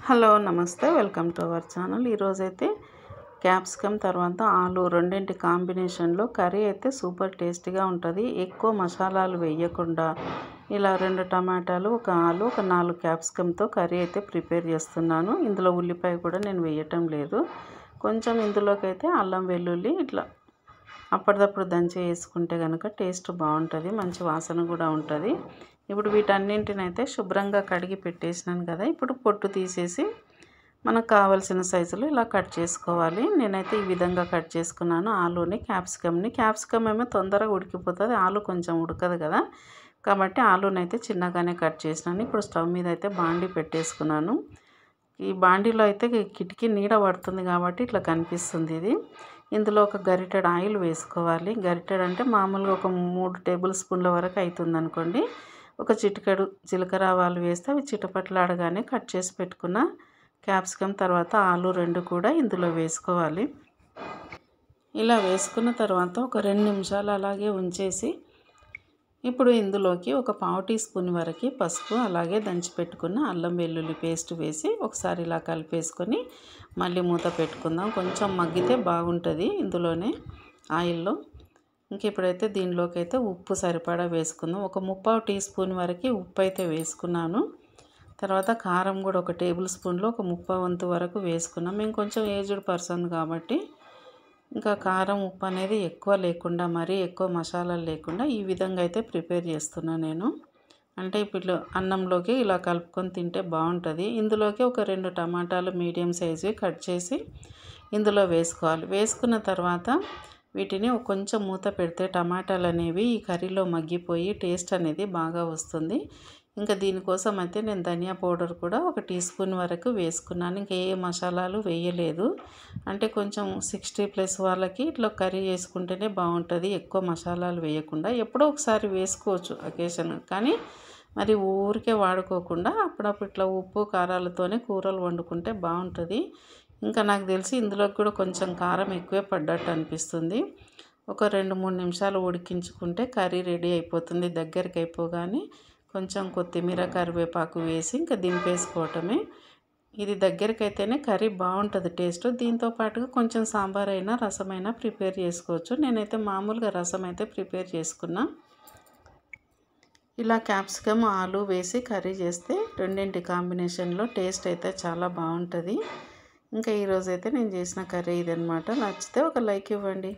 Hello నమస్తే welcome to our channel. ఈరోజైతే capsicum తర్వాత ఆలు రెండింటి కాంబినేషన్లో కర్రీ అయితే సూపర్ టేస్టీగా ఉంటుంది. ఎక్కువ మసాలాలు వేయకుండా ఇలా 2 టమాటాలు, ఒక ఆలు, ఒక 4 క్యాప్సికమ్తో కర్రీ అయితే ప్రిపేర్ చేస్తున్నాను. ఇందులో ఉల్లిపాయ కూడా నేను వేయటం లేదు. కొంచెం ఇందులోకైతే అల్లం వెల్లుల్లి ఇట్లా అప్పటిదప్పుడు దంచి వేసుకుంటే కనుక టేస్ట్ బాగుంటుంది, మంచి వాసన కూడా ఉంటుంది. ఇప్పుడు వీటన్నింటినైతే శుభ్రంగా కడిగి పెట్టేసినాను కదా. ఇప్పుడు పొట్టు తీసేసి మనకు కావాల్సిన సైజులో ఇలా కట్ చేసుకోవాలి. నేనైతే ఈ విధంగా కట్ చేసుకున్నాను ఆలూని, క్యాప్సికమ్ ఏమో తొందరగా ఉడికిపోతుంది, ఆలు కొంచెం ఉడకదు కదా. కాబట్టి ఆలూనైతే చిన్నగానే కట్ చేసినాను. ఇప్పుడు స్టవ్ మీద అయితే బాండీ పెట్టేసుకున్నాను. ఈ బాండీలో అయితే కిటికీ నీడ పడుతుంది కాబట్టి ఇట్లా కనిపిస్తుంది ఇది. ఇందులో ఒక గరిటెడు ఆయిల్ వేసుకోవాలి. గరిటెడు అంటే మామూలుగా ఒక 3 టేబుల్ స్పూన్ల వరకు అవుతుంది అనుకోండి. ఒక చిటికెడు జీలకర్ర ఆవాలు వేస్తే అవి చిటపట్లాడగానే కట్ చేసి పెట్టుకున్న క్యాప్సికమ్ తర్వాత ఆలు 2 కూడా ఇందులో వేసుకోవాలి. ఇలా వేసుకున్న తర్వాత ఒక 2 నిమిషాలు అలాగే ఉంచేసి ఇప్పుడు ఇందులోకి ఒక 1/2 టీ స్పూన్ వరకు పసుపు, అలాగే దంచి పెట్టుకున్న అల్లం వెల్లుల్లి పేస్ట్ వేసి ఒకసారి ఇలా కలిపేసుకొని మళ్ళీ మూత పెట్టుకుందాం. కొంచెం మగ్గితే బాగుంటుంది ఇందులోనే ఆయిల్లో. ఇంక ఇప్పుడైతే దీనిలోకి అయితే ఉప్పు సరిపడా వేసుకుందాం. ఒక 3/4 టీ స్పూన్ వరకు ఉప్పు అయితే వేసుకున్నాను. తర్వాత కారం కూడా ఒక టేబుల్ స్పూన్లో ఒక 1/3 వంతు వరకు వేసుకున్నాం. మేము కొంచెం ఏజ్డ్ పర్సన్ కాబట్టి ఇంకా కారం ఉప్పు అనేది ఎక్కువ లేకుండా, మరీ ఎక్కువ మసాలాలు లేకుండా ఈ విధంగా అయితే ప్రిపేర్ చేస్తున్నాను నేను. అంటే ఇప్పుడు అన్నంలోకి ఇలా కలుపుకొని తింటే బాగుంటుంది. ఇందులోకి ఒక 2 టమాటాలు మీడియం సైజు కట్ చేసి ఇందులో వేసుకోవాలి. వేసుకున్న తర్వాత వీటిని కొంచెం మూత పెడితే టమాటాలు అనేవి ఈ కర్రీలో మగ్గిపోయి టేస్ట్ అనేది బాగా వస్తుంది. ఇంకా దీనికోసం అయితే నేను ధనియా పౌడర్ కూడా ఒక టీ స్పూన్ వరకు వేసుకున్నాను. ఇంకా ఏ మసాలాలు వేయలేదు. అంటే కొంచెం 60+ వాళ్ళకి ఇట్లా కర్రీ చేసుకుంటేనే బాగుంటుంది, ఎక్కువ మసాలాలు వేయకుండా. ఎప్పుడో ఒకసారి వేసుకోవచ్చు అకేషన్, కానీ మరి ఊరికే వాడుకోకుండా అప్పుడప్పుడు ఇట్లా ఉప్పు కారాలతోనే కూరలు వండుకుంటే బాగుంటుంది. ఇంకా నాకు తెలిసి ఇందులోకి కూడా కొంచెం కారం ఎక్కువే పడ్డట్టు అనిపిస్తుంది. ఒక 2-3 నిమిషాలు ఉడికించుకుంటే కర్రీ రెడీ అయిపోతుంది. దగ్గరికి అయిపోగానే కొంచెం కొత్తిమీర, కరివేపాకు వేసి ఇంకా దింపేసుకోవటమే. ఇది దగ్గరికైతేనే కర్రీ బాగుంటుంది టేస్ట్. దీంతో పాటుగా కొంచెం సాంబార్ అయినా రసమైనా ప్రిపేర్ చేసుకోవచ్చు. నేనైతే మామూలుగా రసం అయితే ప్రిపేర్ చేసుకున్నా. ఇలా క్యాప్సికమ్ ఆలు వేసి కర్రీ చేస్తే రెండింటి కాంబినేషన్లో టేస్ట్ అయితే చాలా బాగుంటుంది. ఇంకా ఈరోజైతే నేను చేసిన కర్రీ ఇదనమాట. నచ్చితే ఒక లైక్ ఇవ్వండి.